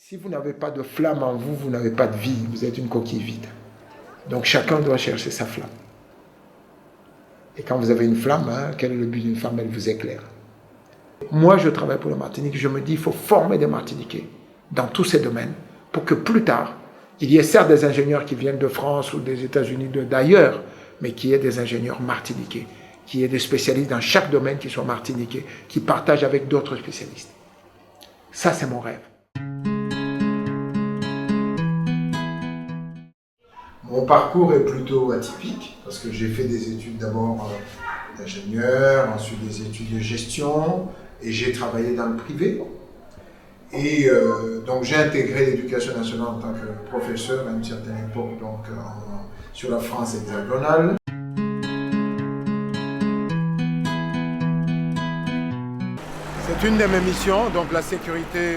Si vous n'avez pas de flamme en vous, vous n'avez pas de vie, vous êtes une coquille vide. Donc chacun doit chercher sa flamme. Et quand vous avez une flamme, quel est le but d'une flamme? Elle vous éclaire. Moi, je travaille pour la Martinique, je me dis qu'il faut former des Martiniquais dans tous ces domaines pour que plus tard, il y ait certes des ingénieurs qui viennent de France ou des États-Unis, d'ailleurs, mais qu'il y ait des ingénieurs martiniquais, qu'il y ait des spécialistes dans chaque domaine qui soient martiniquais, qui partagent avec d'autres spécialistes. Ça, c'est mon rêve. Mon parcours est plutôt atypique parce que j'ai fait des études d'abord d'ingénieur, ensuite des études de gestion et j'ai travaillé dans le privé. Et donc j'ai intégré l'éducation nationale en tant que professeur à une certaine époque donc, sur la France hexagonale. C'est une de mes missions, donc la sécurité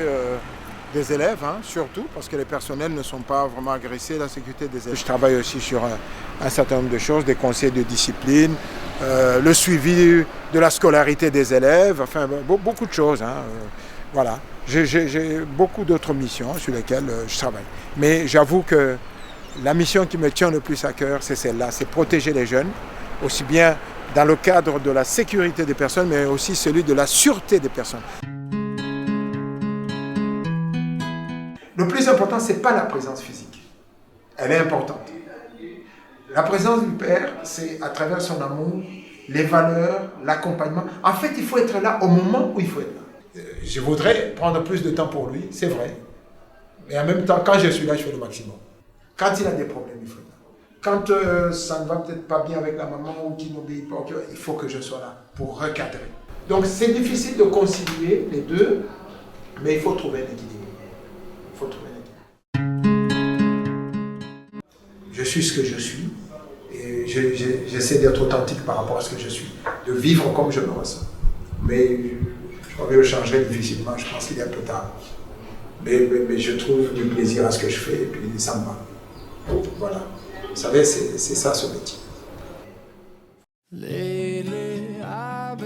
des élèves, surtout, parce que les personnels ne sont pas vraiment agressés, la sécurité des élèves. Je travaille aussi sur un certain nombre de choses, des conseils de discipline, le suivi de la scolarité des élèves, enfin beaucoup de choses. Voilà. J'ai beaucoup d'autres missions sur lesquelles je travaille. Mais j'avoue que la mission qui me tient le plus à cœur, c'est celle-là, c'est protéger les jeunes, aussi bien dans le cadre de la sécurité des personnes, mais aussi celui de la sûreté des personnes. Le plus important, ce n'est pas la présence physique. Elle est importante. La présence du père, c'est à travers son amour, les valeurs, l'accompagnement. En fait, il faut être là au moment où il faut être là. Je voudrais prendre plus de temps pour lui, c'est vrai. Mais en même temps, quand je suis là, je fais le maximum. Quand il a des problèmes, il faut être là. Quand ça ne va peut-être pas bien avec la maman ou qu'il n'obéit pas, il faut que je sois là pour recadrer. Donc c'est difficile de concilier les deux, mais il faut trouver un équilibre. Il faut trouver un équilibre. Je suis ce que je suis et j'essaie d'être authentique par rapport à ce que je suis, de vivre comme je le ressens. Mais je crois que je le changerai difficilement, je pense qu'il est un peu tard. Mais je trouve du plaisir à ce que je fais et puis ça me va. Voilà. Vous savez, c'est ça ce métier. Lately, I've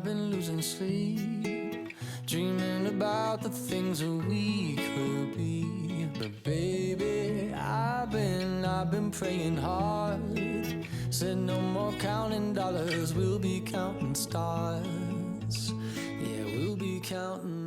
been losing sleep, dreaming about the things that we could be. But baby, I've been praying hard. Said no more counting dollars, we'll be counting stars. Yeah, we'll be counting